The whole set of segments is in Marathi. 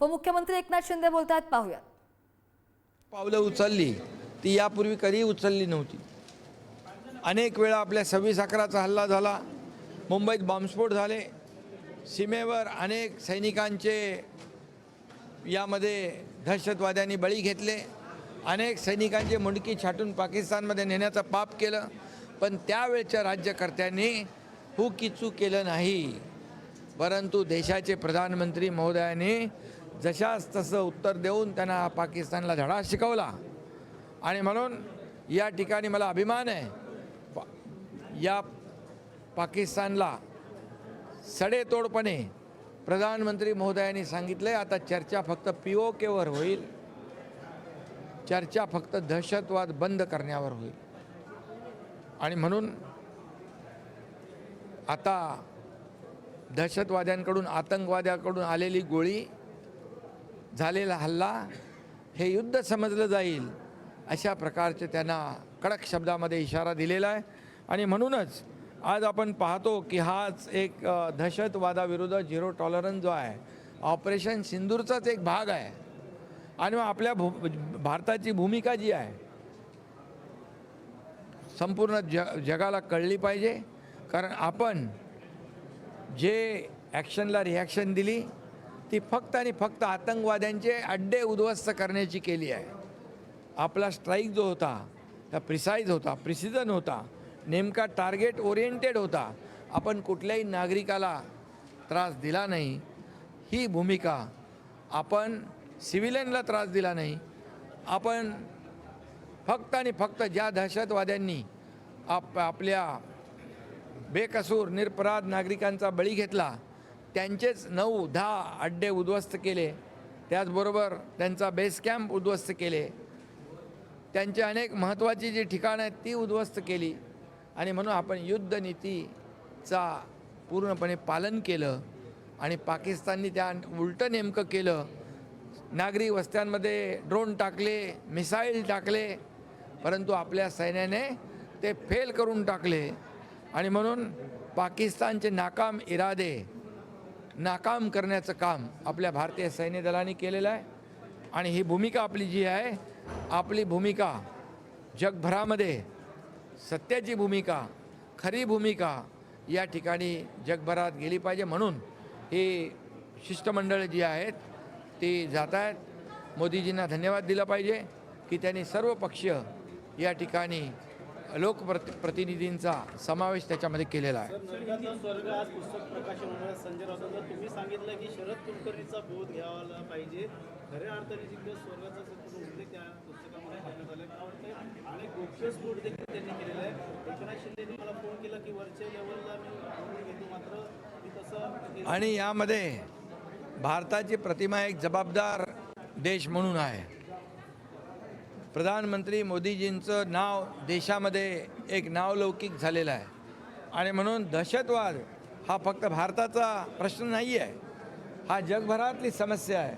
उपमुख्यमंत्री एकनाथ शिंदे बोलतात, पाहूयात. पावलं उचलली ती यापूर्वी कधीही उचलली नव्हती. अनेक वेळा आपल्या 26/11चा हल्ला झाला, मुंबईत बॉम्बस्फोट झाले, सीमेवर अनेक सैनिकांचे यामध्ये दहशतवाद्यांनी बळी घेतले, अनेक सैनिकांचे मुंडकी छाटून पाकिस्तानमध्ये नेण्याचं पाप केलं. पण त्यावेळच्या राज्यकर्त्यांनी हुकीचू केलं नाही, परंतु देशाचे प्रधानमंत्री महोदयांनी जशास तसं उत्तर देऊन त्यांना पाकिस्तानला धडा शिकवला. आणि म्हणून या ठिकाणी मला अभिमान आहे, या पाकिस्तानला सडेतोडपणे प्रधानमंत्री महोदयांनी सांगितले, आता चर्चा फक्त POKवर होईल, चर्चा फक्त दहशतवाद बंद करण्यावर होईल. आणि म्हणून आता दहशतवाद्यांकडून, आतंकवाद्यांकडून आलेली गोळी, झालेला हल्ला हे युद्ध समजलं जाईल, अशा प्रकारचे त्यांना कडक शब्दामध्ये इशारा दिलेला आहे. आणि म्हणूनच आज आपण पाहतो की हाच एक दहशतवादाविरुद्ध झिरो टॉलरन्स जो आहे, ऑपरेशन सिंदूरचाच एक भाग आहे. आणि मग आपल्या भारताची भूमिका जी आहे संपूर्ण जगाला कळली पाहिजे. कारण आपण जे ॲक्शनला रिॲक्शन दिली ती फक्त आणि फक्त आतंकवाद्यांचे अड्डे उद्ध्वस्त करण्याची केली आहे. आपला स्ट्राईक जो होता त्या प्रिसाईज होता, प्रिसिजन होता, नेमका टार्गेट ओरिएंटेड होता. आपण कुठल्याही नागरिकाला त्रास दिला नाही, ही भूमिका. आपण सिव्हिलियनला त्रास दिला नाही. आपण फक्त आणि फक्त ज्या दहशतवाद्यांनी आपल्या बेकसूर निरपराध नागरिकांचा बळी घेतला त्यांचेच 9-10 अड्डे उद्ध्वस्त केले, त्याचबरोबर त्यांचा बेस कॅम्प उद्ध्वस्त केले, त्यांचे अनेक महत्त्वाची जी ठिकाणं आहेत ती उद्ध्वस्त केली. आणि म्हणून आपण युद्धनीतीचा पूर्णपणे पालन केलं आणि पाकिस्ताननी त्या उलटं नेमकं केलं. नागरी वस्त्यांमध्ये ड्रोन टाकले, मिसाईल टाकले, परंतु आपल्या सैन्याने ते फेल करून टाकले. आणि म्हणून पाकिस्तानचे नाकाम इरादे नाकाम करण्याचं काम आपल्या भारतीय सैन्य दलाने केलेलं आहे. आणि ही भूमिका आपली जी आहे, आपली भूमिका जगभरामध्ये सत्याची भूमिका, खरी भूमिका या ठिकाणी जगभरात गेली पाहिजे. म्हणून ही शिष्टमंडळ जी आहेत ती जात आहेत. मोदीजींना धन्यवाद दिला पाहिजे की त्यांनी सर्व पक्षीय या ठिकाणी लोकप्रतिनिधींचा समावेश त्याच्यामध्ये केलेला आहे. स्वर्ग आज पुस्तक प्रकाशन होणार. संजय राऊतांना तुम्ही सांगितलं की शरद कुलकर्णीचा बोध घ्यावा पाहिजे. खऱ्या अर्थाने जिकडे स्वर्गाचा उल्लेख त्या पुस्तकामध्ये करण्यात आला. मला वाटतं अनेक गोप्यस्फोट देखील त्यांनी केलेला आहे. एकनाथ शिंदेने मला फोन केला की वरच्या लेवलला मी घेतो, मात्र मी तसं. आणि यामध्ये भारताची प्रतिमा एक जबाबदार देश म्हणून आहे. प्रधानमंत्री मोदीजींचं नाव देशामध्ये एक नावलौकिक झालेलं आहे. आणि म्हणून दहशतवाद हा फक्त भारताचा प्रश्न नाही आहे, हा जगभरातली समस्या आहे.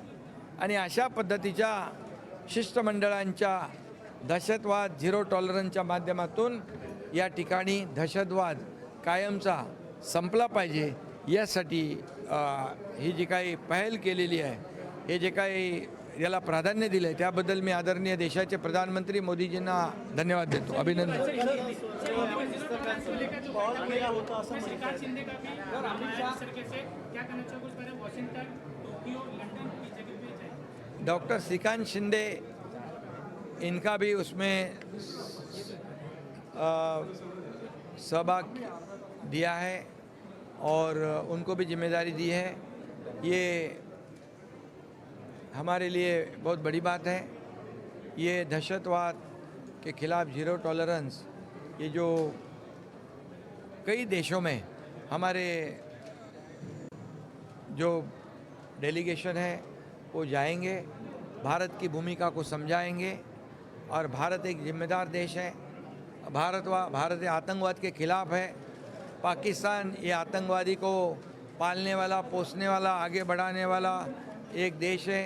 आणि अशा पद्धतीच्या शिष्टमंडळांच्या दहशतवाद झिरो टॉलरन्सच्या माध्यमातून या ठिकाणी दहशतवाद कायमचा संपला पाहिजे, यासाठी ही जी काही पहल केलेली आहे, हे जे काही याला प्राधान्य दिलं आहे, त्याबद्दल मी आदरणीय देशाचे प्रधानमंत्री मोदीजींना धन्यवाद देतो, अभिनंदन. डॉक्टर श्रीकांत शिंदे, इनका भी उसमें सहभाग दिया है और उनको भी जिम्मेदारी दी है. ये हमारे लिए बहुत बड़ी बात है. ये दहशतवाद के खिलाफ़ ज़ीरो टॉलरेंस, ये जो कई देशों में हमारे जो डेलीगेशन है वो जाएंगे, भारत की भूमिका को समझाएंगे. और भारत एक जिम्मेदार देश है. भारत आतंकवाद के खिलाफ़ है. पाकिस्तान ये आतंकवादी को पालने वाला, पोसने वाला, आगे बढ़ाने वाला एक देश है.